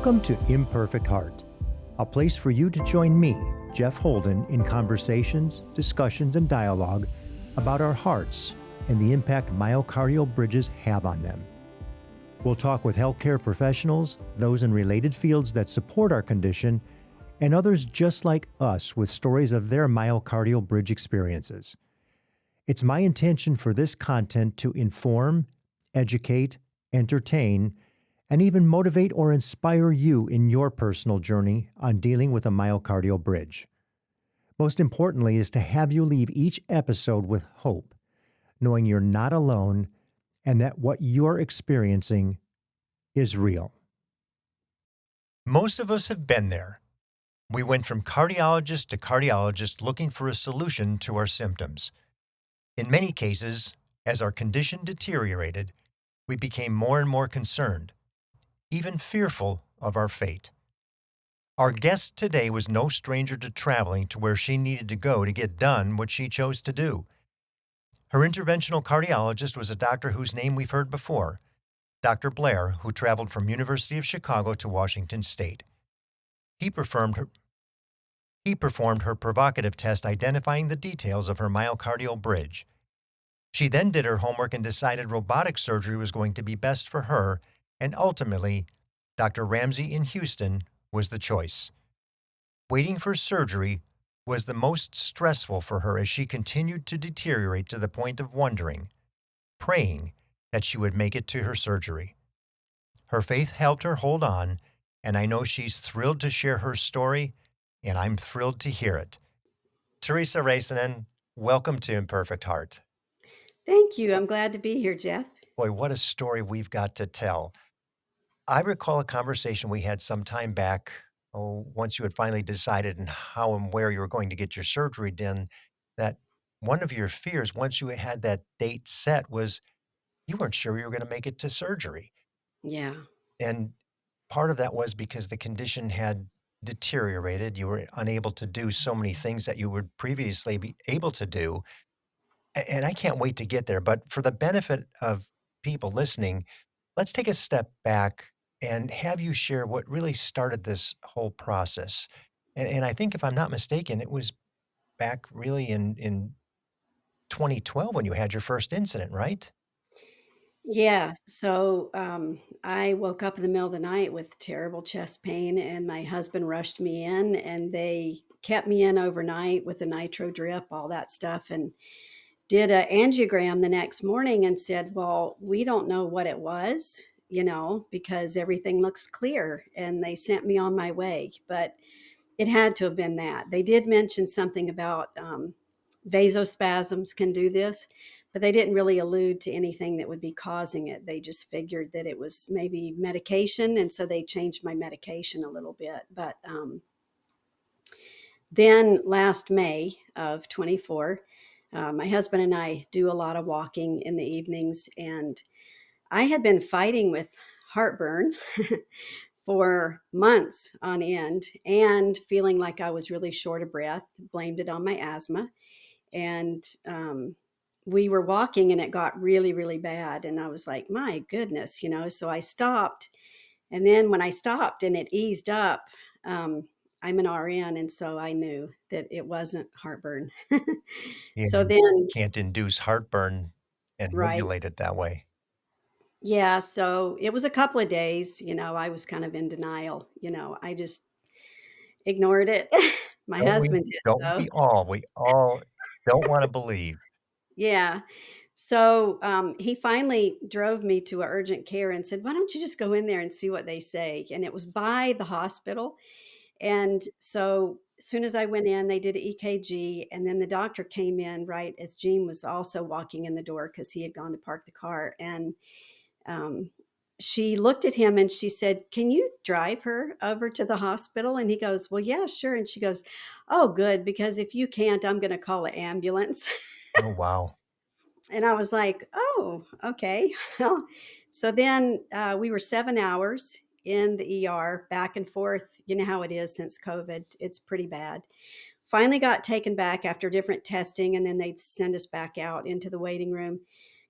Welcome to Imperfect Heart, a place for you to join me, Jeff Holden, in conversations, discussions, and dialogue about our hearts and the impact myocardial bridges have on them. We'll talk with healthcare professionals, those in related fields that support our condition, and others just like us with stories of their myocardial bridge experiences. It's my intention for this content to inform, educate, entertain, and even motivate or inspire you in your personal journey on dealing with a myocardial bridge. Most importantly is to have you leave each episode with hope, knowing you're not alone and that what you're experiencing is real. Most of us have been there. We went from cardiologist to cardiologist looking for a solution to our symptoms. In many cases, as our condition deteriorated, we became more and more concerned, even fearful of our fate. Our guest today was no stranger to traveling to where she needed to go to get done what she chose to do. Her interventional cardiologist was a doctor whose name we've heard before, Dr. Blair, who traveled from University of Chicago to Washington State. He performed her provocative test identifying the details of her myocardial bridge. She then did her homework and decided robotic surgery was going to be best for her, and ultimately, Dr. Ramzy in Houston was the choice. Waiting for surgery was the most stressful for her as she continued to deteriorate to the point of wondering, praying that she would make it to her surgery. Her faith helped her hold on, and I know she's thrilled to share her story, and I'm thrilled to hear it. Teresa Raisanen, welcome to Imperfect Heart. Thank you. I'm glad to be here, Jeff. Boy, what a story we've got to tell. I recall a conversation we had some time back, once you had finally decided and how and where you were going to get your surgery done, that one of your fears, once you had that date set, was you weren't sure you were going to make it to surgery. Yeah. And part of that was because the condition had deteriorated. You were unable to do so many things that you would previously be able to do. And I can't wait to get there. But for the benefit of people listening, let's take a step back and have you share what really started this whole process. And I think if I'm not mistaken, it was back really in 2012 when you had your first incident, right? Yeah. I woke up in the middle of the night with terrible chest pain, and my husband rushed me in, and they kept me in overnight with a nitro drip, all that stuff, and did an angiogram the next morning and said, well, we don't know what it was, because everything looks clear. And they sent me on my way. But it had to have been that. They did mention something about vasospasms can do this, but they didn't really allude to anything that would be causing it. They just figured that it was maybe medication, and so they changed my medication a little bit. But then last May of 24, my husband and I do a lot of walking in the evenings, and I had been fighting with heartburn for months on end and feeling like I was really short of breath, blamed it on my asthma. And we were walking and it got really, really bad. And I was like, my goodness, so I stopped. And then when I stopped and it eased up, I'm an RN. And so I knew that it wasn't heartburn. You So then, can't induce heartburn and right. regulate it that way. Yeah. So it was a couple of days, I was kind of in denial. I just ignored it. My Don't we husband did, don't though. we all don't wanna believe. Yeah. So he finally drove me to a urgent care and said, why don't you just go in there and see what they say? And it was by the hospital. And so as soon as I went in, they did an EKG. And then the doctor came in right as Gene was also walking in the door because he had gone to park the car. And um, she looked at him and she said, can you drive her over to the hospital? And he goes, well, yeah, sure. And she goes, oh, good, because if you can't, I'm going to call an ambulance. Oh, wow. And I was like, oh, okay. Well, so then we were 7 hours in the ER, back and forth. You know how it is since COVID. It's pretty bad. Finally got taken back after different testing, and then they'd send us back out into the waiting room.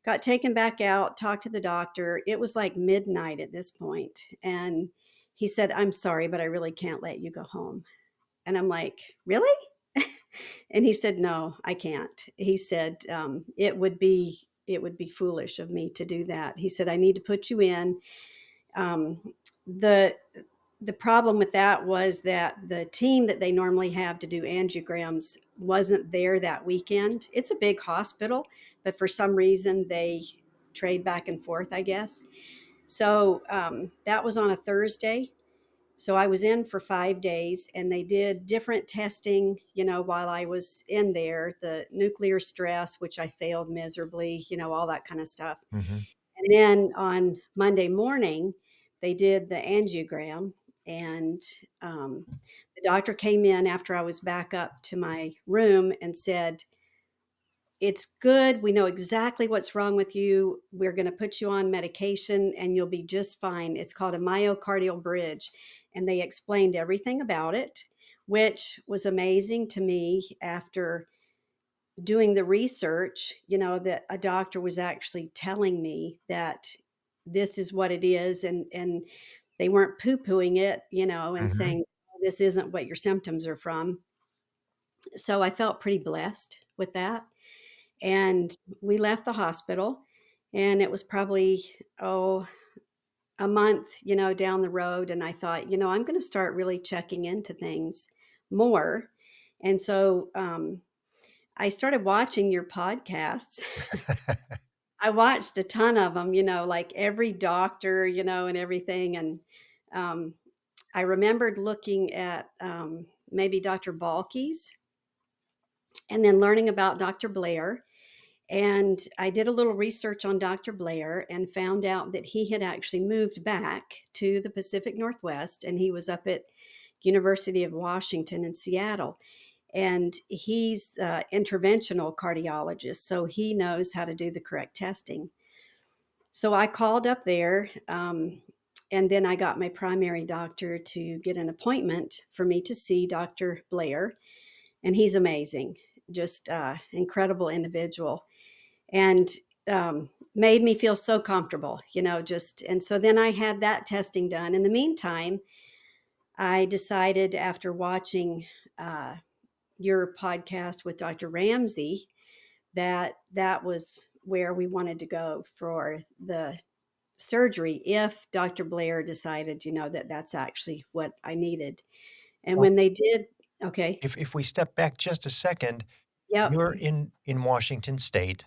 Got taken back out, talked to the doctor. It was like midnight at this point, and He said, "I'm sorry, but I really can't let you go home." And I'm like, "Really?" And he said, "No, I can't." He said, it would be foolish of me to do that." He said, "I need to put you in." Um, the the problem with that was that the team that they normally have to do angiograms wasn't there that weekend. It's a big hospital, but for some reason they trade back and forth, I guess. So that was on a Thursday. So I was in for 5 days and they did different testing, while I was in there, the nuclear stress, which I failed miserably, all that kind of stuff. Mhm. And then on Monday morning, they did the angiogram, and the doctor came in after I was back up to my room and said, "It's good. We know exactly what's wrong with you. We're going to put you on medication and you'll be just fine. It's called a myocardial bridge." And they explained everything about it, which was amazing to me after doing the research, that a doctor was actually telling me that this is what it is, and they weren't poo-pooing it, and Mhm. saying, "Oh, this isn't what your symptoms are from." So I felt pretty blessed with that. And we left the hospital, and it was probably, a month, down the road, and I thought, I'm going to start really checking into things more. And so I started watching your podcasts. I watched a ton of them, like every doctor, and everything. And um, I remembered looking at maybe Dr. Balky's, and then learning about Dr. Blair. And I did a little research on Dr. Blair and found out that he had actually moved back to the Pacific Northwest, and he was up at University of Washington in Seattle. And he's the interventional cardiologist, so he knows how to do the correct testing. So I called up there, and then I got my primary doctor to get an appointment for me to see Dr. Blair, and he's amazing, just incredible individual, and made me feel so comfortable, just. And so then I had that testing done. In the meantime, I decided after watching uh, your podcast with Dr. Ramzy that that was where we wanted to go for the surgery if Dr. Blair decided, that that's actually what I needed. And Well, when they did, okay, if we step back just a second, yep, you're in Washington State,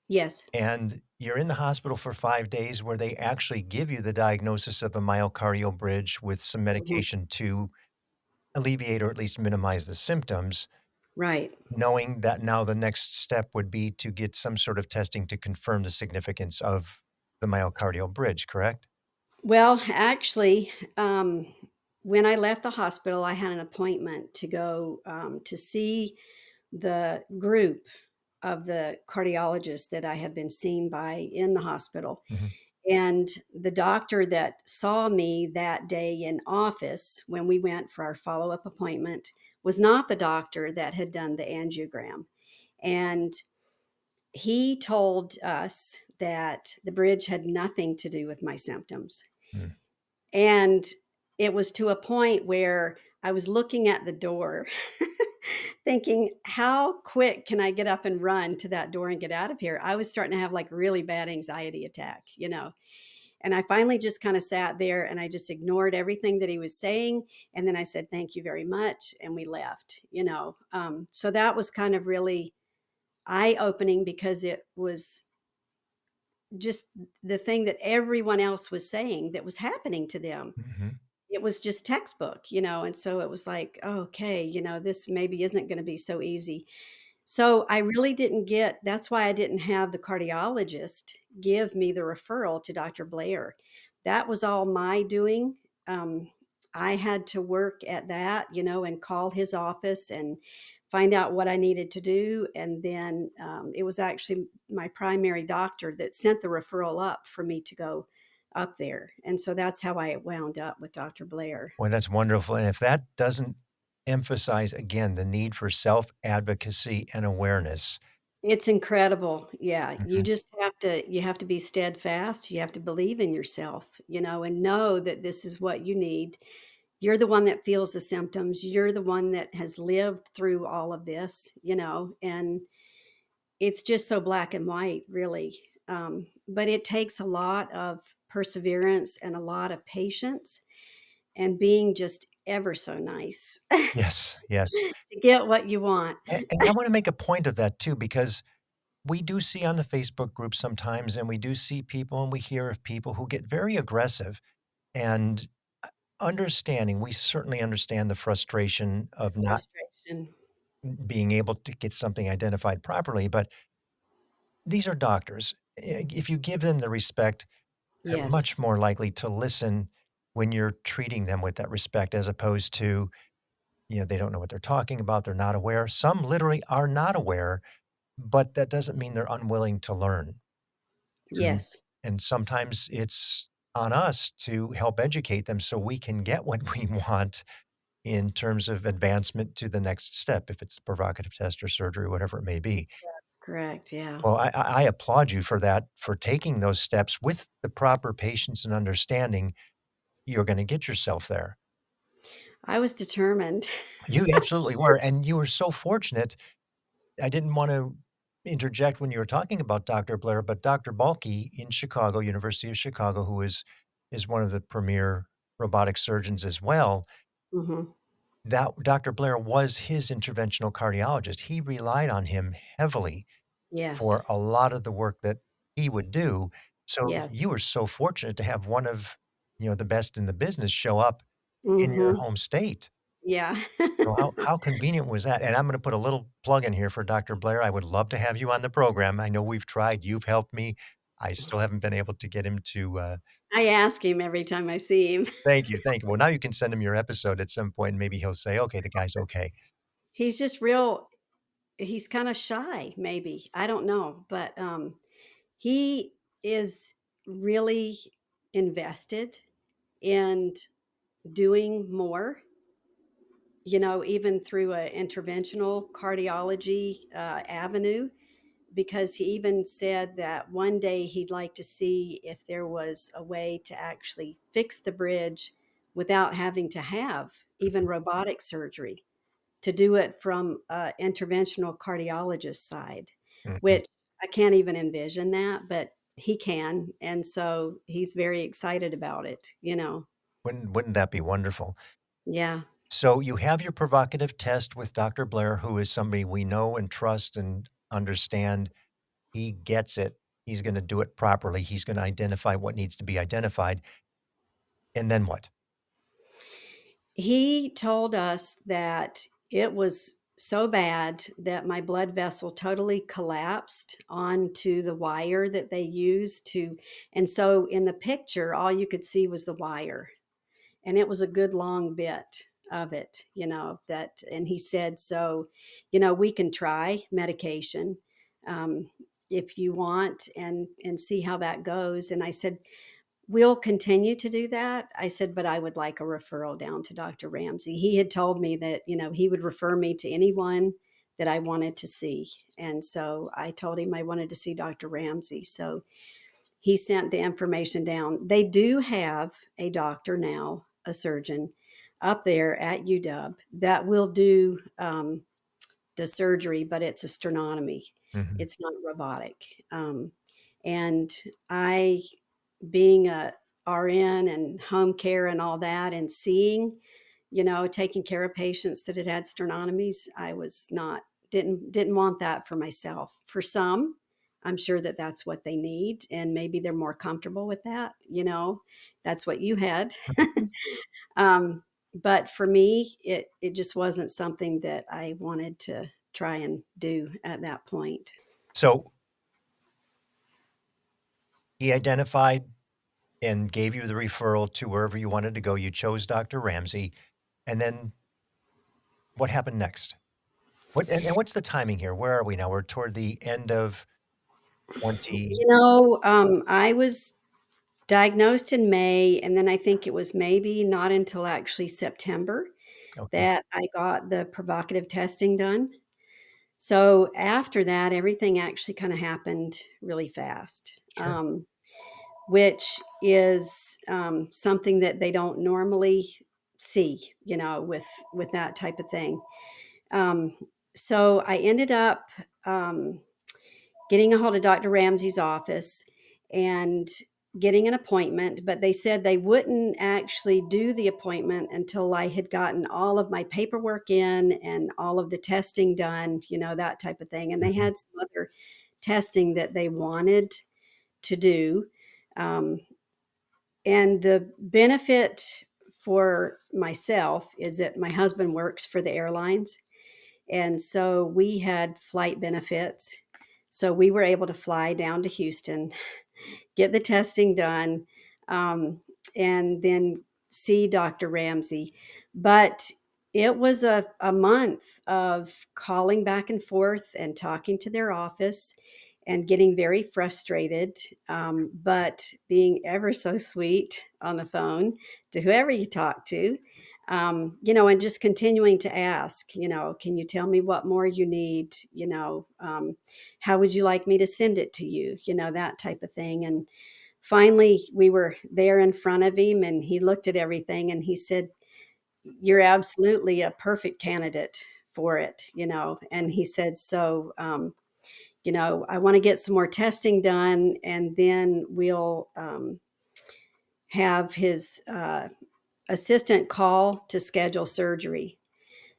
yes, and you're in the hospital for 5 days where they actually give you the diagnosis of a myocardial bridge with some mhm, medication to alleviate or at least minimize the symptoms, right. knowing that now the next step would be to get some sort of testing to confirm the significance of the myocardial bridge, correct? Well, actually, when I left the hospital, I had an appointment to go to see the group of the cardiologists that I had been seen by in the hospital. Mhm. And the doctor that saw me that day in office when we went for our follow up appointment was not the doctor that had done the angiogram. And he told us that the bridge had nothing to do with my symptoms. Mm. And it was to a point where I was looking at the door thinking, how quick can I get up and run to that door and get out of here? I was starting to have like really bad anxiety attack, And I finally just kind of sat there and I just ignored everything that he was saying. And then I said, "Thank you very much." And we left, So that was kind of really eye opening because it was just the thing that everyone else was saying that was happening to them. Mhm. It was just textbook, and so it was like, "Oh, okay, this maybe isn't gonna be so easy." So, I really didn't get that's why I didn't have the cardiologist give me the referral to Dr. Blair. That was all my doing. Um, I had to work at that, and call his office and find out what I needed to do, and then, it was actually my primary doctor that sent the referral up for me to go up there, and so that's how I wound up with Dr. Blair. Boy, that's wonderful, and if that doesn't emphasize, again, the need for self-advocacy and awareness, It's incredible. Yeah, Mhm. you have to be steadfast, you have to believe in yourself, and know that this is what you need. You're the one that feels the symptoms, you're the one that has lived through all of this, and it's just so black and white, really. But it takes a lot of perseverance and a lot of patience and being just ever so nice Yes, yes. to get what you want. And I wanna make a point of that too because we do see on the Facebook group sometimes, and we do see people and we hear of people who get very aggressive and understanding we certainly understand the frustration of not Frustration. being able to get something identified properly, but these are doctors. If you give them the respect, they're Yes. much more likely to listen when you're treating them with that respect as opposed to, they don't know what they're talking about, they're not aware. Some literally are not aware, but that doesn't mean they're unwilling to learn. And Yes. and sometimes it's on us to help educate them so we can get what we want in terms of advancement to the next step, if it's a provocative test or surgery, whatever it may be. That's correct, yeah. Well, I applaud you for that, for taking those steps with the proper patience and understanding you're gonna get yourself there. I was determined. You absolutely were, and you were so fortunate. I didn't wanna interject when you were talking about Dr. Blair, but Dr. Balke in Chicago, University of Chicago, who is one of the premier robotic surgeons as well, Mhm. that Dr. Blair was his interventional cardiologist. He relied on him heavily Yes. for a lot of the work that he would do. So Yes. you were so fortunate to have one of, the best in the business show up in your Mhm. home state. Yeah. So how convenient was that? And I'm gonna put a little plug in here for Dr. Blair. I would love to have you on the program. I know we've tried, you've helped me. I still haven't been able to get him to, I ask him every time I see him. thank you, thank you. Well, now you can send him your episode at some point, and maybe he'll say, "Okay, the guy's okay." He's just he's kinda shy, maybe, I don't know, but, he is really invested in doing more, even through a interventional cardiology, avenue, because he even said that one day he'd like to see if there was a way to actually fix the bridge without having to have even robotic surgery, to do it from a interventional cardiologist side, Mhm. which I can't even envision that, but he can, and so he's very excited about it. Wouldn't that be wonderful? Yeah. So you have your provocative test with Dr. Blair, who is somebody we know and trust and understand. He gets it. He's gonna do it properly. He's gonna identify what needs to be identified. And then what? He told us that it was so bad that my blood vessel totally collapsed onto the wire that they use to, and so in the picture, all you could see was the wire. And it was a good long bit of it, that, and he said, so, we can try medication, if you want, and see how that goes. And I said, we'll continue to do that. I said, but I would like a referral down to Dr. Ramzy. He had told me that, he would refer me to anyone that I wanted to see. And so I told him I wanted to see Dr. Ramzy. So he sent the information down. They do have a doctor now, a surgeon up there at UW that will do the surgery, but it's a sternotomy. Mhm, It's not robotic. And I, being a RN and home care and all that, and seeing, taking care of patients that had sternotomies, I was not didn't want that for myself. For some, I'm sure that that's what they need, and maybe they're more comfortable with that. That's what you had. mhm. But for me, it just wasn't something that I wanted to try and do at that point. So he identified and gave you the referral to wherever you wanted to go. You chose Dr. Ramsey, and then what happened next? And what's the timing here? Where are we now? We're toward the end of 20. I was diagnosed in May, and then I think it was maybe not until actually September Okay. that I got the provocative testing done. So after that, everything actually kind of happened really fast, Sure. which is something that they don't normally see, with that type of thing. Um, so I ended up um, getting a hold of Dr. Ramsey's office and getting an appointment, but they said they wouldn't actually do the appointment until I had gotten all of my paperwork in and all of the testing done, that type of thing. And they Mhm. had some other testing that they wanted to do. Um, and the benefit for myself is that my husband works for the airlines. And so we had flight benefits. So we were able to fly down to Houston, get the testing done, um, and then see Dr. Ramsey. But it was a month of calling back and forth and talking to their office and getting very frustrated, but being ever so sweet on the phone to whoever you talk to. And just continuing to ask, can you tell me what more you need? How would you like me to send it to you? That type of thing. And finally, we were there in front of him, and he looked at everything and he said, "You're absolutely a perfect candidate for it." And he said, "So, I want to get some more testing done, and then we'll have his assistant call to schedule surgery."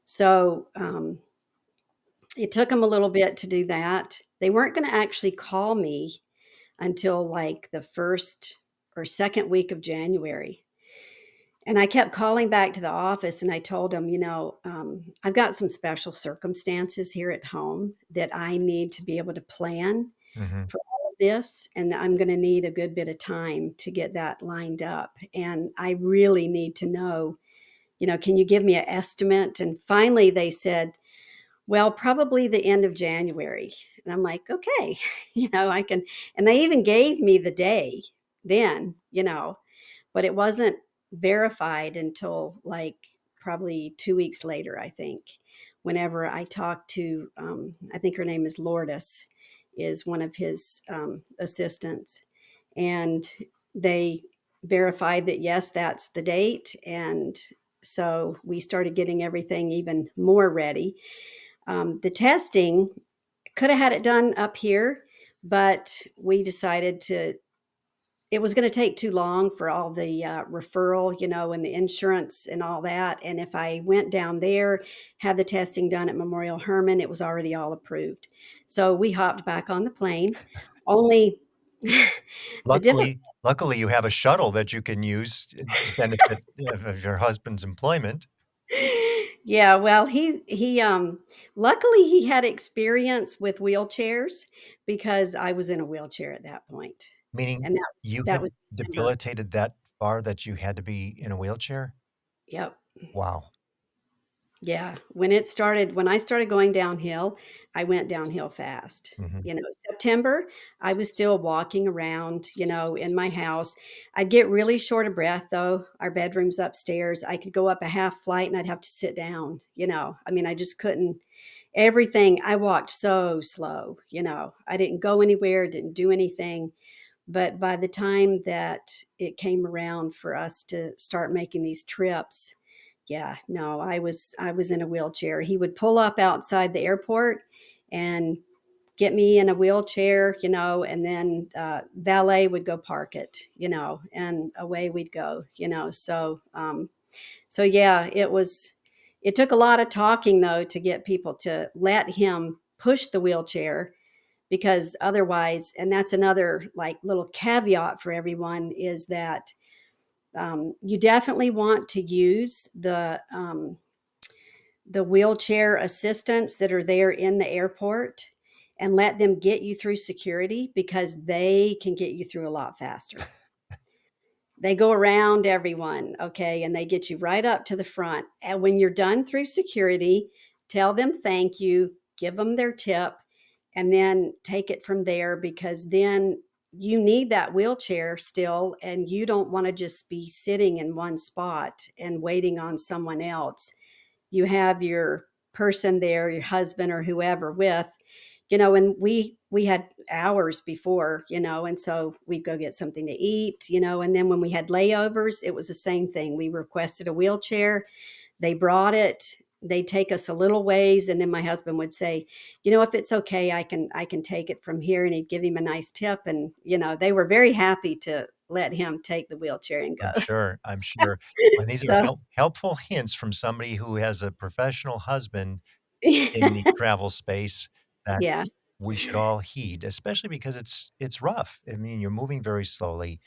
So it took him a little bit to do that. They weren't going to actually call me until like the first or second week of January. And I kept calling back to the office and I told them, I've got some special circumstances here at home that I need to be able to plan Mhm. for all of this. And I'm going to need a good bit of time to get that lined up. And I really need to know, can you give me an estimate? And finally they said, well, probably the end of January. And I'm like, okay, I can. And they even gave me the day then, but it wasn't verified until like probably 2 weeks later, I think, whenever I talked to, I think her name is Lourdes, is one of his assistants. And they verified that, yes, that's the date. And so we started getting everything even more ready. The testing could have had it done up here, but we decided it was going to take too long for all the referral, and the insurance and all that. And if I went down there, had the testing done at Memorial Hermann, it was already all approved. So we hopped back on the plane. Only the different. Luckily, you have a shuttle that you can use to benefit of your husband's employment, Yeah, well, luckily he had experience with wheelchairs because I was in a wheelchair at that point. meaning And that was you that had was December. debilitated that far that you had to be in a wheelchair? Yep. Wow. Yeah, when I started going downhill, I went downhill fast. Mhm. September, I was still walking around, in my house. I'd get really short of breath though. Our bedroom's upstairs. I could go up a half flight and I'd have to sit down, I mean, I just couldn't. Everything, I walked so slow, I didn't go anywhere, didn't do anything. But by the time that it came around for us to start making these trips, yeah, no, I was in a wheelchair. He would pull up outside the airport and get me in a wheelchair, and then valet would go park it, and away we'd go, so yeah, it took a lot of talking though to get people to let him push the wheelchair, because otherwise, and that's another like little caveat for everyone, is that you definitely want to use the wheelchair assistants that are there in the airport and let them get you through security, because they can get you through a lot faster. They go around everyone, okay, and they get you right up to the front. And when you're done through security, tell them thank you, give them their tip, and then take it from there, because then you need that wheelchair still, and you don't want to just be sitting in one spot and waiting on someone else. You have your person there, your husband or whoever with, you know, and we had hours before, you know, and so we'd go get something to eat, you know, and then when we had layovers, it was the same thing. We requested a wheelchair, they brought it, they'd take us a little ways, and then my husband would say, you know, if it's okay, I can take it from here, and he'd give him a nice tip, and you know, they were very happy to let him take the wheelchair and I'm go. sure, I'm sure. Well, these are So helpful hints from somebody who has a professional husband in the travel space that yeah, we should all heed, especially because it's rough. I mean, you're moving very slowly.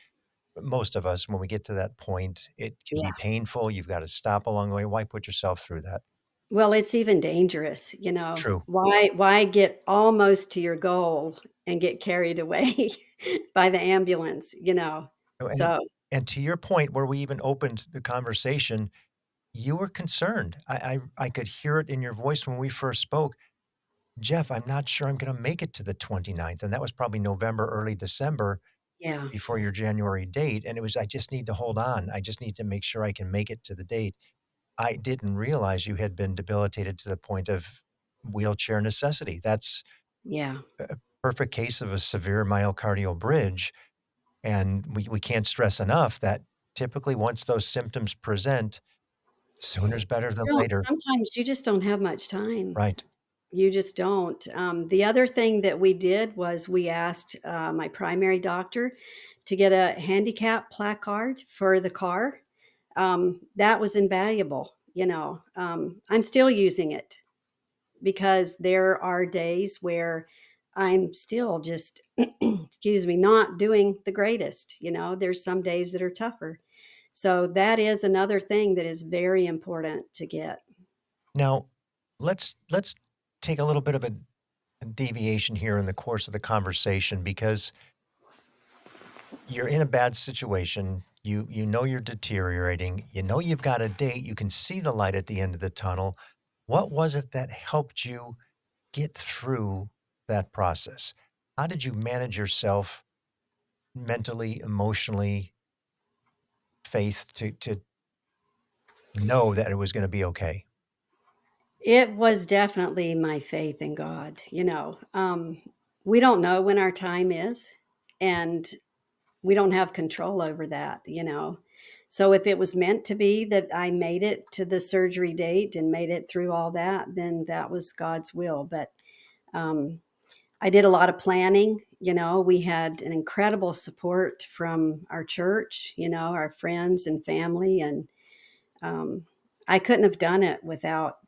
Most of us, when we get to that point, it can yeah. be painful. You've got to stop along the way. Why put yourself through that? Well, it's even dangerous, you know. True. Why get almost to your goal and get carried away by the ambulance, you know? Oh, So, and to your point where we even opened the conversation, you were concerned. I could hear it in your voice when we first spoke. "Jeff, I'm not sure I'm gonna make it to the 29th," and that was probably November, early December yeah, before your January date, and it was, "I just need to hold on. I just need to make sure I can make it to the date." I didn't realize you had been debilitated to the point of wheelchair necessity. That's yeah. a perfect case of a severe myocardial bridge, and we can't stress enough that typically once those symptoms present, sooner's better than Well, later. sometimes you just don't have much time. Right. You just don't. The other thing that we did was we asked, my primary doctor to get a handicap placard for the car. That was invaluable, you know. I'm still using it because there are days where I'm still just, excuse me, not doing the greatest. You know, there's some days that are tougher. So that is another thing that is very important to get. Now, let's take a little bit of a deviation here in the course of the conversation because you're in a bad situation. You know you're deteriorating. You know you've got a date. You can see the light at the end of the tunnel. What was it that helped you get through that process? How did you manage yourself mentally, emotionally, faith to know that it was going to be okay? It was definitely my faith in God, you know. We don't know when our time is, and we don't have control over that, you know. So if it was meant to be that I made it to the surgery date and made it through all that, then that was God's will. But um, I did a lot of planning. You know, we had an incredible support from our church, you know, our friends and family. And um, I couldn't have done it without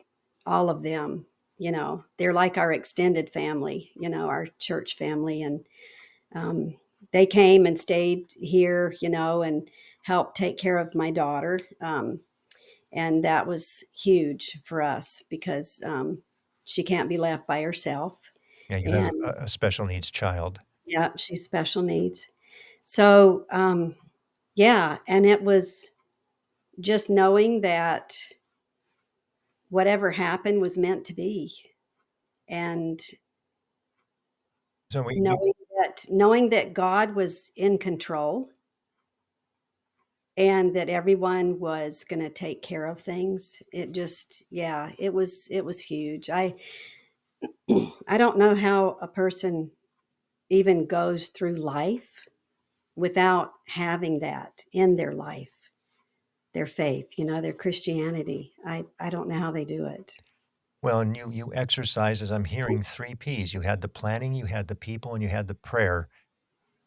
all of them. You know, they're like our extended family, you know, our church family. And um, they came and stayed here, you know, and helped take care of my daughter. And that was huge for us because she can't be left by herself. Yeah, you have And a special needs child. yeah, she's special needs. So, yeah, and it was just knowing that whatever happened was meant to be, and So we you knowing that God was in control and that everyone was going to take care of things. It just, yeah, it was huge. I don't know how a person even goes through life without having that in their life, their faith, you know, their Christianity. I don't know how they do it. well, and you exercise, as I'm hearing, 3 Ps. You had the planning, you had the people, and you had the prayer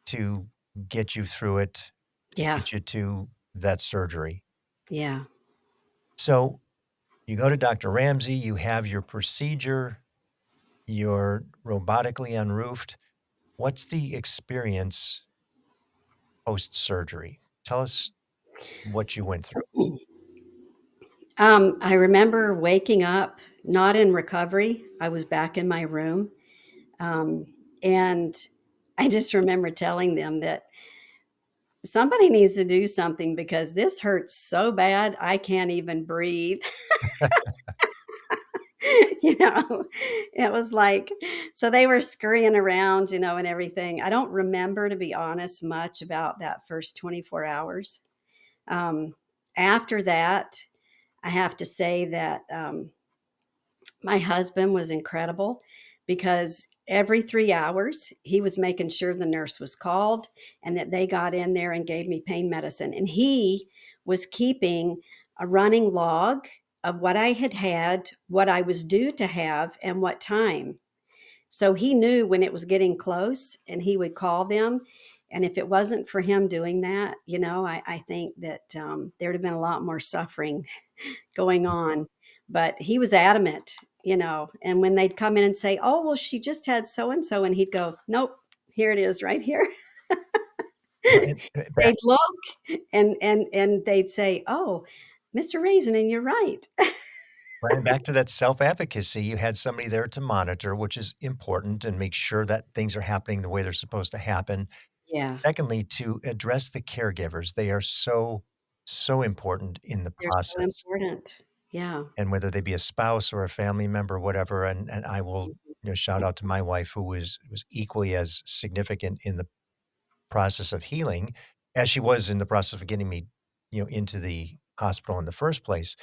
to get you through it, to Yeah. get you to that surgery. Yeah. So, you go to Doctor Ramsey, you have your procedure, you're robotically unroofed. What's the experience post-surgery? Tell us what you went through. I remember waking up not in recovery. I was back in my room. Um, and I just remember telling them that somebody needs to do something because this hurts so bad I can't even breathe. You know, it was like, so they were scurrying around, you know, and everything. I don't remember, to be honest, much about that first 24 hours. Um, After that, I have to say that My husband was incredible because every 3 hours, he was making sure the nurse was called and that they got in there and gave me pain medicine, and he was keeping a running log of what I had had, what I was due to have, and what time. So he knew when it was getting close, and he would call them, and if it wasn't for him doing that, I think that, there'd have been a lot more suffering going on. But he was adamant, and when they'd come in and say, "Oh, well, she just had so and so," and he'd go, "Nope, here it is right here." Well, and, back They'd look and they'd say, "Oh, Mr. Raisin, and you're right." right, and back to that self-advocacy, you had somebody there to monitor, which is important, and make sure that things are happening the way they're supposed to happen. Yeah, Secondly, to address the caregivers, they are so, so important in the they're so process, important. Yeah. and whether they be a spouse or a family member, whatever, and I will, shout out to my wife who was equally as significant in the process of healing as she was in the process of getting me, into the hospital in the first place,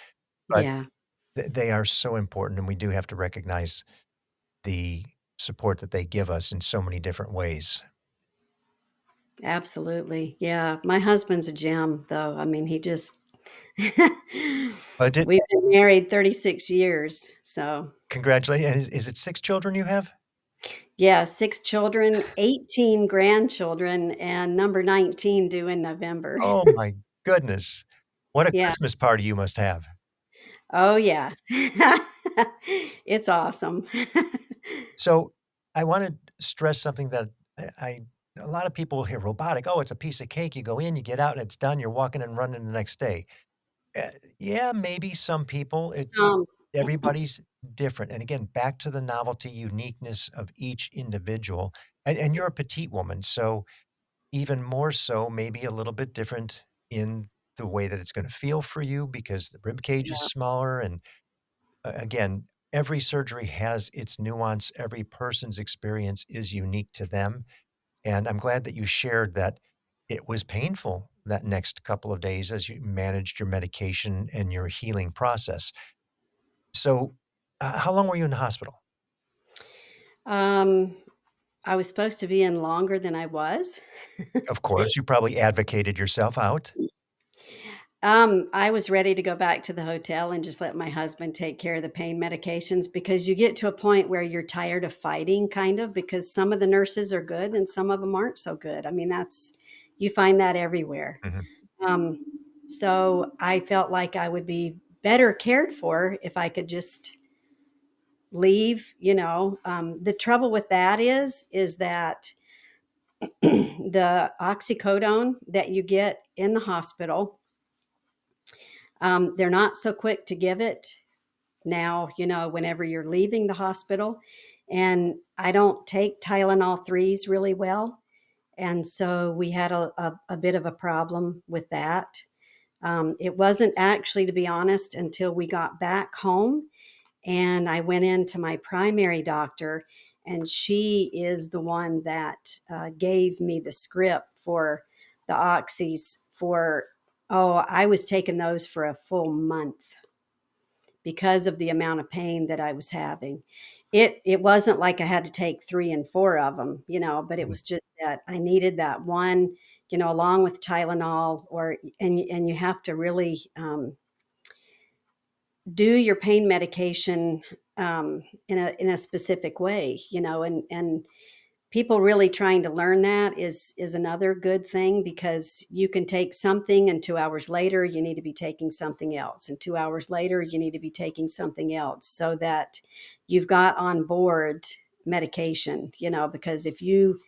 but Yeah, they are so important, and we do have to recognize the support that they give us in so many different ways. absolutely. Yeah, my husband's a gem, though. I mean, he just Did we've been married 36 years, so congratulate is it 6 children you have? yeah, 6 children, 18 grandchildren, and number 19 due in November. Oh my goodness. What a Yeah. Christmas party you must have. Oh, yeah. It's awesome. So, I wanna stress something that I a lot of people hear robotic, "Oh, it's a piece of cake. You go in, you get out, and it's done. You're walking and running the next day." Yeah, maybe some people, Um, everybody's different, and again, back to the novelty, uniqueness of each individual, and you're a petite woman, so even more so, maybe a little bit different in the way that it's gonna feel for you because the rib cage is yeah, smaller and again, every surgery has its nuance. Every person's experience is unique to them. And I'm glad that you shared that it was painful that next couple of days as you managed your medication and your healing process. So, how long were you in the hospital? um, I was supposed to be in longer than I was. Of course, you probably advocated yourself out. I was ready to go back to the hotel and just let my husband take care of the pain medications because you get to a point where you're tired of fighting, kind of, because some of the nurses are good and some of them aren't so good. I mean, you find that everywhere. Mhm, Um, so I felt like I would be better cared for if I could just leave. The trouble with that is that the oxycodone that you get in the hospital, they're not so quick to give it now, whenever you're leaving the hospital. And I don't take Tylenol threes really well. And so we had a bit of a problem with that. It wasn't actually, to be honest, until we got back home and I went into my primary doctor, and she is the one that gave me the script for the oxys for, oh, I was taking those for a full month because of the amount of pain that I was having. It wasn't like I had to take 3 and 4 of them, but it mhm, was just that I needed that one, along with Tylenol, and you have to really, do your pain medication, in a specific way, and people really trying to learn that is another good thing because you can take something and 2 hours later you need to be taking something else, and 2 hours later you need to be taking something else so that you've got on board medication, because if you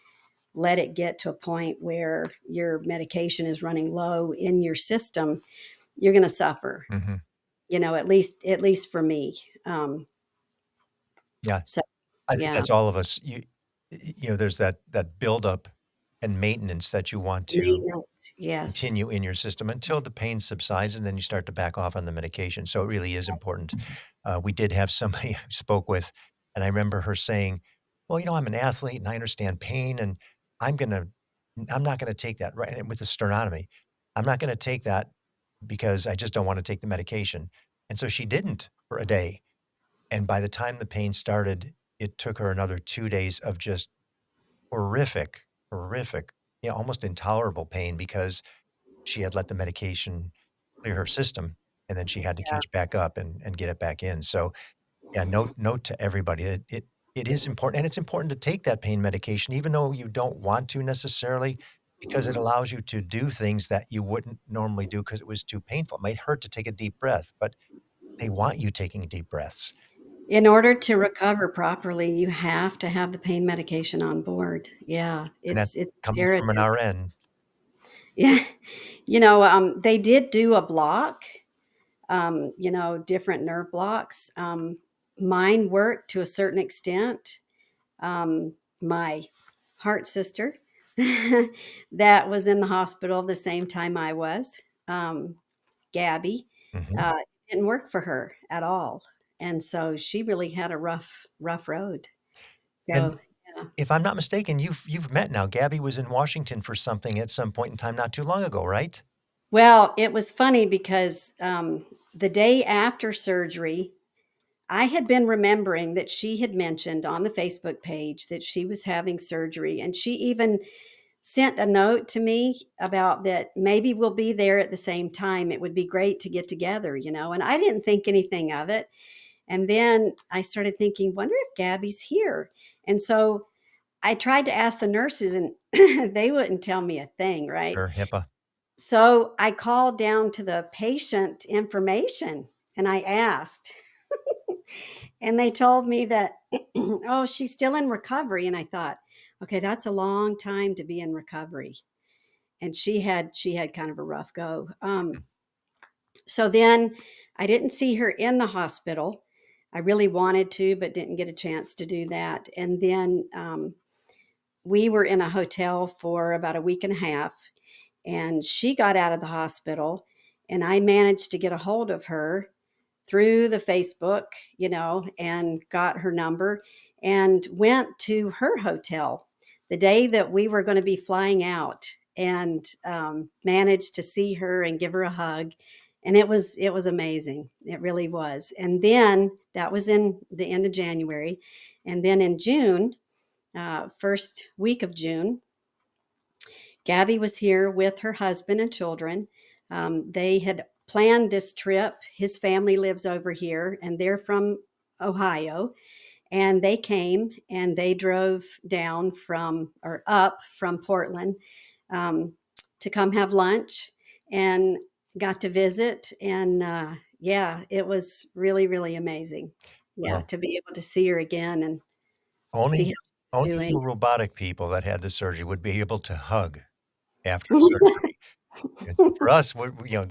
let it get to a point where your medication is running low in your system, you're going to suffer, mhm. at least for me. Yeah, So I think yeah, that's all of us. There's that buildup and maintenance that you want to maintenance, yes. continue in your system until the pain subsides, and then you start to back off on the medication, so it really is important. We did have somebody I spoke with, and I remember her saying, "Well, I'm an athlete, and I understand pain, and I'm gonna I'm not gonna take that," right, and with a sternotomy. "I'm not gonna take that because I just don't wanna take the medication." And so she didn't for a day, And by the time the pain started, it took her another 2 days of just horrific, horrific, almost intolerable pain because she had let the medication clear her system, and then she had to Yeah. catch back up and get it back in. So, yeah, note to everybody that it is important, and it's important to take that pain medication even though you don't want to necessarily, because it allows you to do things that you wouldn't normally do because it was too painful. It might hurt to take a deep breath, but they want you taking deep breaths, In order to recover properly, you have to have the pain medication on board. Yeah, and that's it's coming from an imperative. RN. Yeah. They did do a block, different nerve blocks. Mine worked to a certain extent. My heart sister that was in the hospital the same time I was, Gabby, Mhm, uh, didn't work for her at all. And so she really had a rough road. and So, yeah. if I'm not mistaken, you've met now. Gabby was in Washington for something at some point in time not too long ago, right? Well, it was funny because the day after surgery, I had been remembering that she had mentioned on the Facebook page that she was having surgery. And she even sent a note to me about that maybe we'll be there at the same time. It would be great to get together. And I didn't think anything of it. And then I started thinking, wonder if Gabby's here. And so I tried to ask the nurses, and they wouldn't tell me a thing, right? Or HIPAA. So I called down to the patient information and I asked, and they told me that, oh, she's still in recovery. And I thought, okay, that's a long time to be in recovery. And she had kind of a rough go. So then I didn't see her in the hospital. I really wanted to, but didn't get a chance to do that. And then we were in a hotel for about a week and a half, and she got out of the hospital, and I managed to get a hold of her through the Facebook, and got her number and went to her hotel the day that we were going to be flying out, and managed to see her and give her a hug. And it was amazing. It really was. And then that was in the end of January. And then in June, first week of June, Gabby was here with her husband and children. They had planned this trip. His family lives over here, and they're from Ohio. And they came and they drove down from or up from Portland, um, to come have lunch and got to visit. And yeah, it was really, really amazing. Yeah, Well, to be able to see her again and see how only she's only doing. you robotic people that had the surgery would be able to hug after surgery. It's for us, the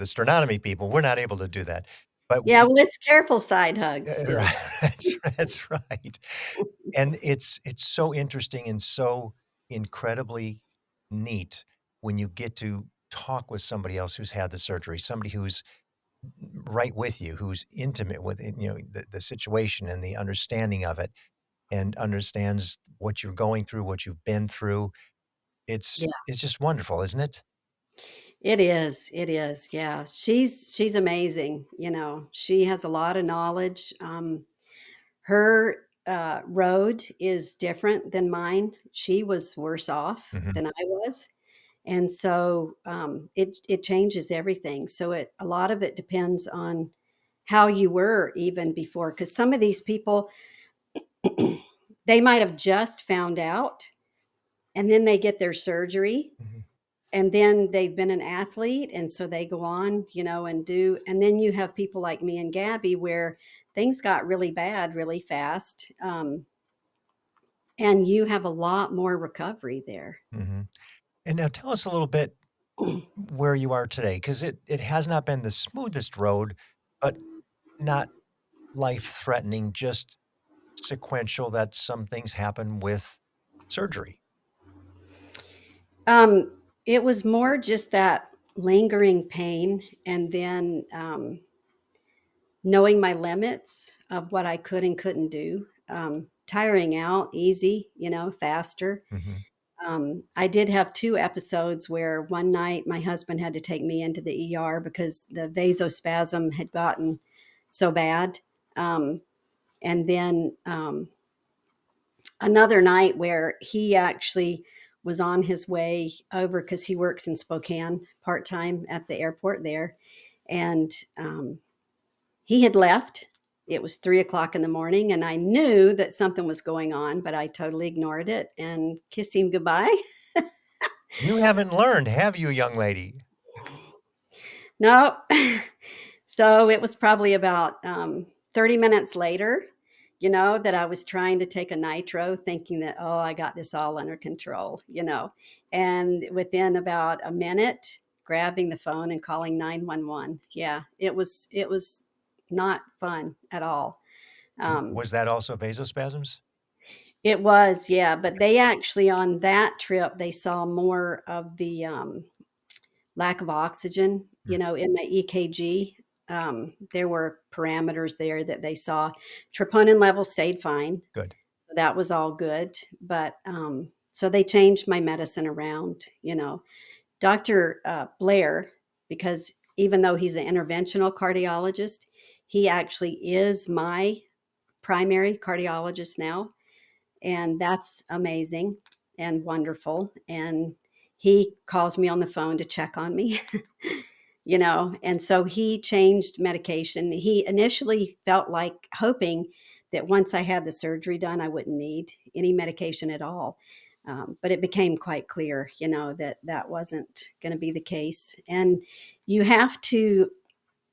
sternotomy people, we're not able to do that. But Yeah, well, it's careful side hugs still. right, that's right. And it's so interesting and so incredibly neat when you get to talk with somebody else who's had the surgery, somebody who's right with you, who's intimate with it, the situation and the understanding of it, and understands what you're going through, what you've been through. Yeah, It's just wonderful, isn't it? it is. It is. Yeah. She's amazing. She has a lot of knowledge. Her road is different than mine. She was worse off Mhm, than I was. And so it changes everything. So a lot of it depends on how you were even before. Because some of these people, they might have just found out and then they get their surgery, mhm, and then they've been an athlete, and so they go on, and do. And then you have people like me and Gabby where things got really bad really fast, and you have a lot more recovery there. mhm. And now tell us a little bit where you are today, because it has not been the smoothest road, but not life-threatening, just sequential that some things happen with surgery. um, it was more just that lingering pain, and then knowing my limits of what I could and couldn't do, tiring out easy, faster. Mhm, I did have two episodes where one night my husband had to take me into the ER because the vasospasm had gotten so bad. Um, And then another night where he actually was on his way over because he works in Spokane part time at the airport there. And he had left. It was 3 o'clock in the morning, and I knew that something was going on, but I totally ignored it and kissed him goodbye. You haven't learned, have you, young lady? No. So it was probably about 30 minutes later, that I was trying to take a nitro, thinking that, oh, I got this all under control. And within about a minute, grabbing the phone and calling 911. Yeah, it was not fun at all. Um, Was that also vasospasms? it was, yeah, but they actually on that trip they saw more of the lack of oxygen, Mm, in my EKG. There were parameters there that they saw. Troponin level stayed fine. good. So that was all good. But so they changed my medicine around. Dr. Blair, because even though he's an interventional cardiologist, he actually is my primary cardiologist now. And that's amazing and wonderful. And he calls me on the phone to check on me. And so he changed medication. He initially felt like hoping that once I had the surgery done, I wouldn't need any medication at all. But it became quite clear, that that wasn't going to be the case. And you have to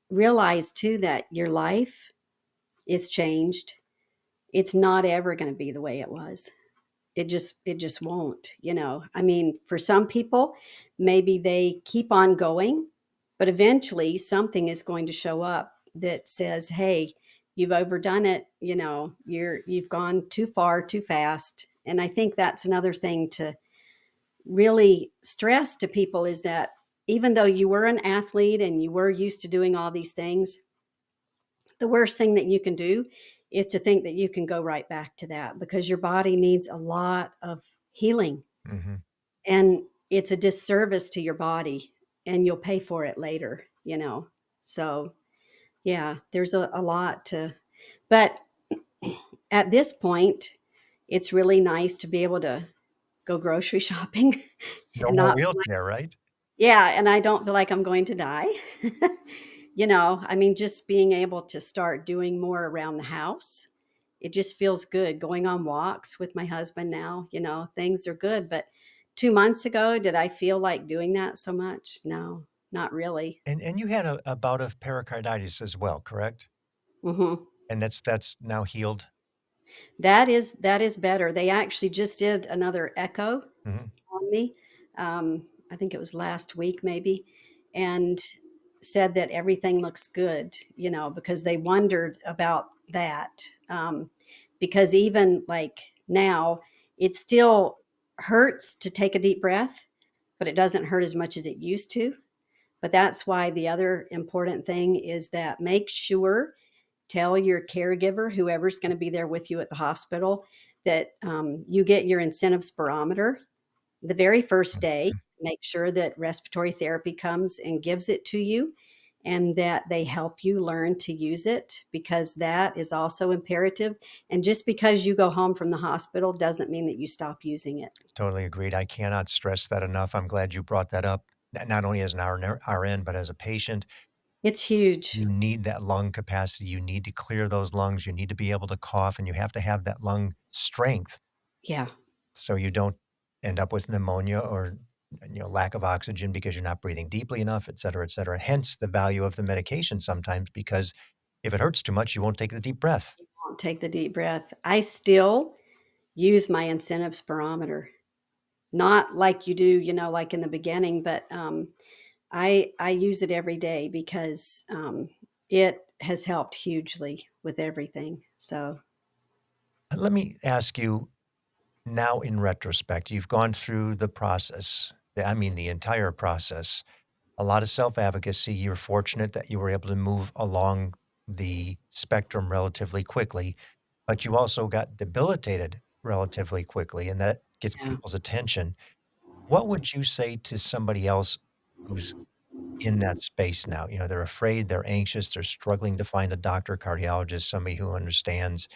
realize too that your life is changed. It's not ever going to be the way it was. It just won't. I mean, for some people, maybe they keep on going, but eventually something is going to show up that says, hey, you've overdone it. You've gone too far too fast. And I think that's another thing to really stress to people is that even though you were an athlete and you were used to doing all these things, the worst thing that you can do is to think that you can go right back to that because your body needs a lot of healing, Mhm. and it's a disservice to your body, and you'll pay for it later. So yeah, there's a lot to, but at this point it's really nice to be able to go grocery shopping No and more not, wheelchair, right? yeah, and I don't feel like I'm going to die. I mean, just being able to start doing more around the house, it just feels good. Going on walks with my husband now, things are good. But 2 months ago, did I feel like doing that so much? No, not really. And you had a bout of pericarditis as well, correct? Hmm. And that's now healed? That is better. They actually just did another echo Mhm. on me. I think it was last week, maybe, and said that everything looks good, because they wondered about that. Because even like now, it still hurts to take a deep breath, but it doesn't hurt as much as it used to. But that's why the other important thing is that make sure, tell your caregiver, whoever's going to be there with you at the hospital, that you get your incentive spirometer the very first day. Mhm. Make sure that respiratory therapy comes and gives it to you and that they help you learn to use it because that is also imperative. And just because you go home from the hospital doesn't mean that you stop using it. Totally agreed. I cannot stress that enough. I'm glad you brought that up. Not only as an RN, but as a patient, It's huge. you need that lung capacity. You need to clear those lungs. You need to be able to cough, and you have to have that lung strength Yeah. so you don't end up with pneumonia or lack of oxygen because you're not breathing deeply enough, et cetera, et cetera. Hence the value of the medication sometimes because if it hurts too much, you won't take the deep breath. Won't take the deep breath. I still use my incentive spirometer, not like you do, like in the beginning, but I use it every day because it has helped hugely with everything. So Let me ask you now in retrospect, you've gone through the process. I mean, the entire process. A lot of self-advocacy. You're fortunate that you were able to move along the spectrum relatively quickly, but you also got debilitated relatively quickly, and that gets yeah. people's attention. What would you say to somebody else who's in that space now. They're afraid, they're anxious, they're struggling to find a doctor, cardiologist, somebody who understands.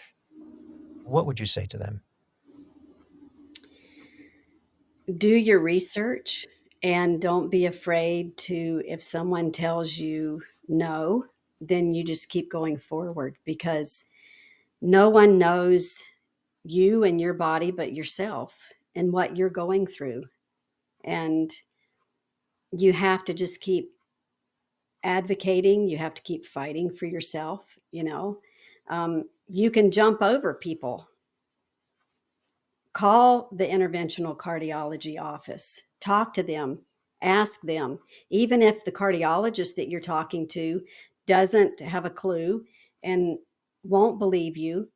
What would you say to them? Do your research and don't be afraid to, if someone tells you no, then you just keep going forward because no one knows you and your body but yourself and what you're going through. And you have to just keep advocating, you have to keep fighting for yourself. You can jump over people. Call the interventional cardiology office, talk to them, ask them. Even if the cardiologist that you're talking to doesn't have a clue and won't believe you,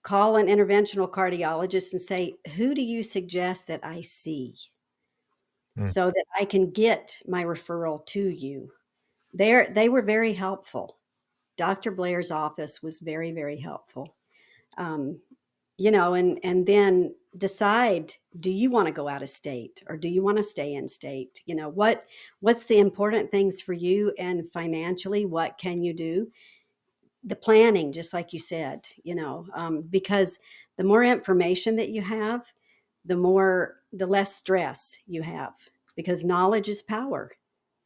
call an interventional cardiologist and say, "Who do you suggest that I see Mm, so that I can get my referral to you?" They were very helpful. Dr. Blair's office was very, very helpful. Um, and then decide, do you want to go out of state or do you want to stay in state? What's the important things for you, and financially, what can you do? The planning, just like you said, because the more information that you have, the less stress you have, because knowledge is power.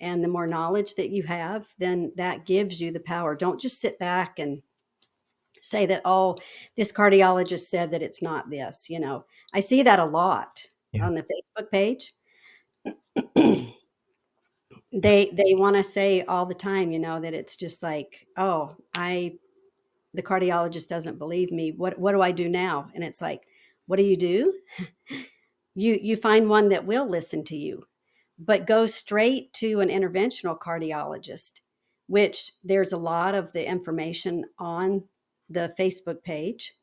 And the more knowledge that you have, then that gives you the power. Don't just sit back and say that, oh, this cardiologist said that it's not this. I see that a lot yeah, on the Facebook page. yeah, They want to say all the time, that it's just like, oh, I the cardiologist doesn't believe me. What do I do now? And it's like, what do you do? You find one that will listen to you, but go straight to an interventional cardiologist, which there's a lot of the information on the Facebook page,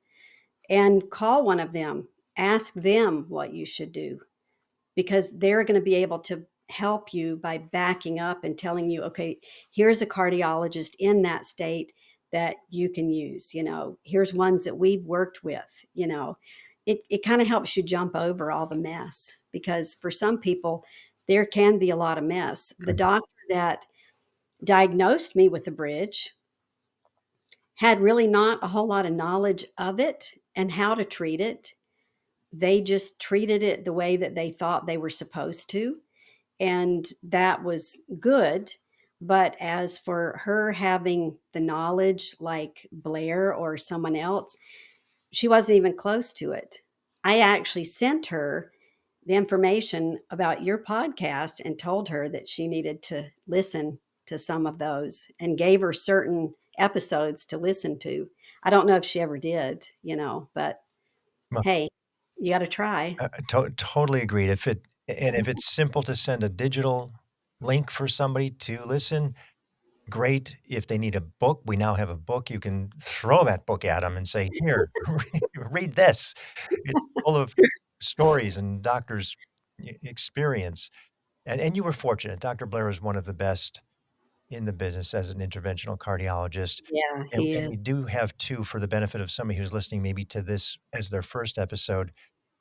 and call one of them. Ask them what you should do, because they're going to be able to help you by backing up and telling you, okay, here's a cardiologist in that state that you can use. Here's ones that we've worked with. It kind of helps you jump over all the mess, because for some people, there can be a lot of mess. The mm, doctor that diagnosed me with the bridge had really not a whole lot of knowledge of it and how to treat it. They just treated it the way that they thought they were supposed to. And that was good. But as for her having the knowledge like Blair or someone else, she wasn't even close to it. I actually sent her the information about your podcast and told her that she needed to listen to some of those, and gave her certain episodes to listen to. I don't know if she ever did, but well, hey, you got to try. totally agreed. If it's simple to send a digital link for somebody to listen, great. If they need a book, we now have a book. You can throw that book at them and say, "Here, read this." It's full of stories and doctors' experience. And you were fortunate. Dr. Blair is one of the best in the business as an interventional cardiologist. Yeah, And he and we is. do have 2 for the benefit of somebody who's listening maybe to this as their first episode.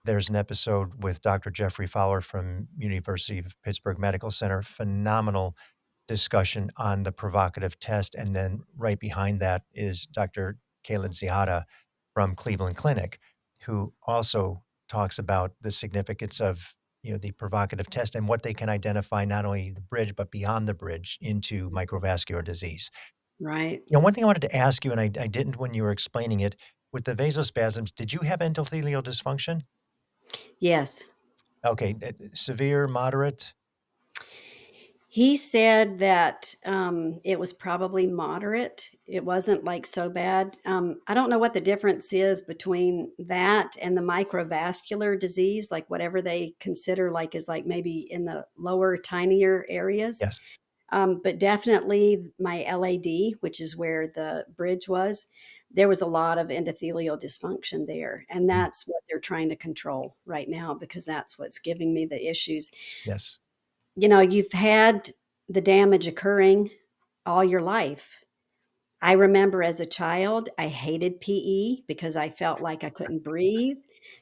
There's an episode with Dr. Jeffrey Fowler from University of Pittsburgh Medical Center, phenomenal discussion on the provocative test, and then right behind that is Dr. Khaled Ziada from Cleveland Clinic, who also talks about the significance of, the provocative test and what they can identify not only the bridge, but beyond the bridge into microvascular disease. Right. One thing I wanted to ask you, and I didn't when you were explaining it, with the vasospasms, did you have endothelial dysfunction? Yes. Okay, severe, moderate? He said that it was probably moderate. It wasn't like so bad. I don't know what the difference is between that and the microvascular disease, like whatever they consider like is like maybe in the lower, tinier areas. Yes. But definitely my LAD, which is where the bridge was, there was a lot of endothelial dysfunction there. And Mm, that's what they're trying to control right now, because that's what's giving me the issues. yes. You've had the damage occurring all your life. I remember as a child, I hated PE because I felt like I couldn't breathe.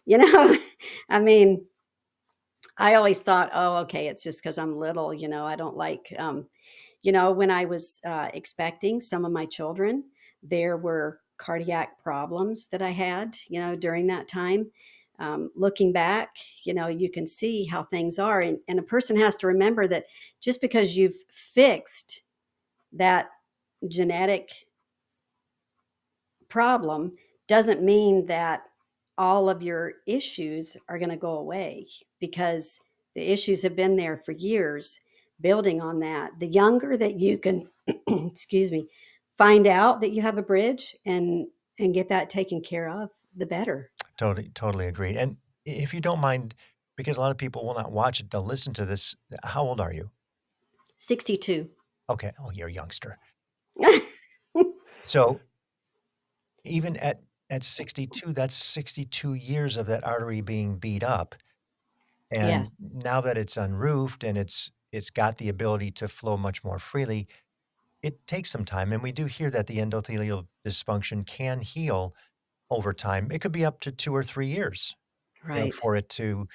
You know, I mean, I always thought, "Oh, okay, it's just because 'cause I'm little, I don't like," when I was, expecting some of my children, there were cardiac problems that I had, during that time. Looking back, you can see how things are, and a person has to remember that just because you've fixed that genetic problem doesn't mean that all of your issues are going to go away, because the issues have been there for years building on that. The younger that you can excuse me, find out that you have a bridge and get that taken care of, the better. Totally, totally agree. And if you don't mind, because a lot of people will not watch it, they'll listen to this. How old are you? 62. Okay. Oh, you're a youngster. So even at 62, that's 62 years of that artery being beat up. And Yes, now that it's unroofed and it's got the ability to flow much more freely, it takes some time. And we do hear that the endothelial dysfunction can heal over time. It could be up to 2 or 3 years, right. for it to,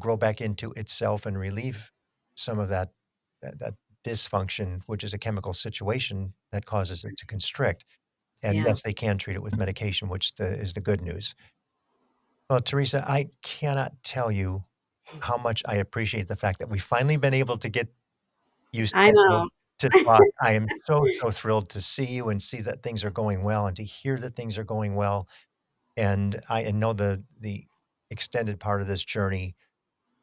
grow back into itself and relieve some of that dysfunction, which is a chemical situation that causes it to constrict. And Yeah. yes, they can treat it with medication, which is the good news. Well, Teresa, I cannot tell you how much I appreciate the fact that we've finally been able to get you I scheduled know. to talk. I am so, so thrilled to see you and see that things are going well and to hear that things are going well. And I know the extended part of this journey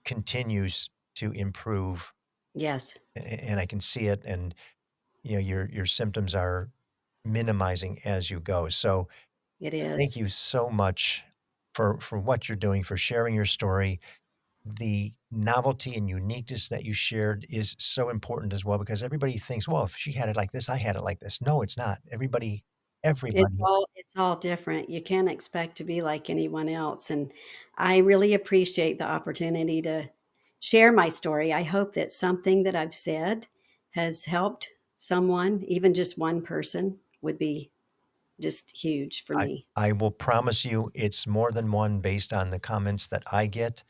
continues to improve, Yes, and I can see it, and, your symptoms are minimizing as you go. So, it thank is. you so much for what you're doing, for sharing your story. The novelty and uniqueness that you shared is so important as well, because everybody thinks, "Well, if she had it like this, I had it like this." No, it's not. Everybody It's all different. You can't expect to be like anyone else, and I really appreciate the opportunity to share my story. I hope that something that I've said has helped someone, even just one person would be just huge for I me. I will promise you it's more than one based on the comments that I get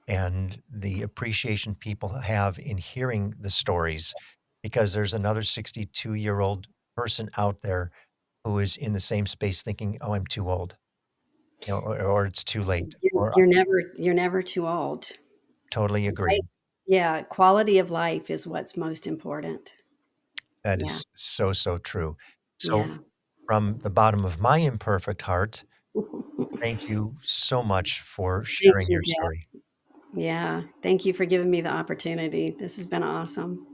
and the appreciation people have in hearing the stories, because there's another 62-year-old person out there who is in the same space thinking, "Oh, I'm too old," or "It's too late," You're or you're never you're never too old, "Totally agree." right? Yeah, quality of life is what's most important. That Yeah, is so, so true. So, yeah. from the bottom of my imperfect heart, thank you so much for Thank sharing you, your Jeff. story. Yeah, thank you for giving me the opportunity. This has been awesome.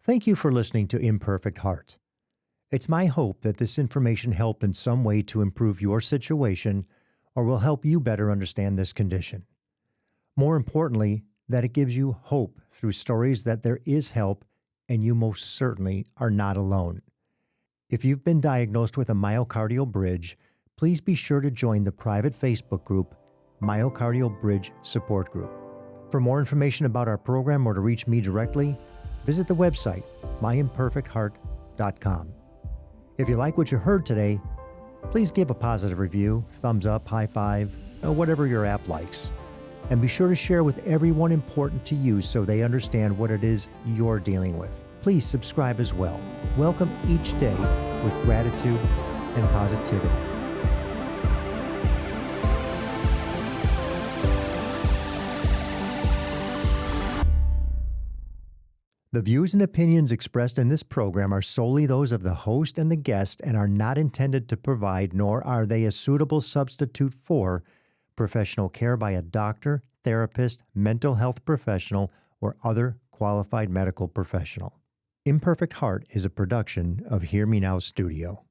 Thank you for listening to Imperfect Heart. It's my hope that this information helped in some way to improve your situation or will help you better understand this condition. More importantly, that it gives you hope through stories that there is help and you most certainly are not alone. If you've been diagnosed with a myocardial bridge, please be sure to join the private Facebook group, Myocardial Bridge Support Group. For more information about our program or to reach me directly, visit the website, myimperfectheart.com. If you like what you heard today, please give a positive review, thumbs up, high five, or whatever your app likes. And be sure to share with everyone important to you so they understand what it is you're dealing with. Please subscribe as well. Welcome each day with gratitude and positivity. The views and opinions expressed in this program are solely those of the host and the guest and are not intended to provide, nor are they a suitable substitute for, professional care by a doctor, therapist, mental health professional, or other qualified medical professional. Imperfect Heart is a production of Hear Me Now Studio.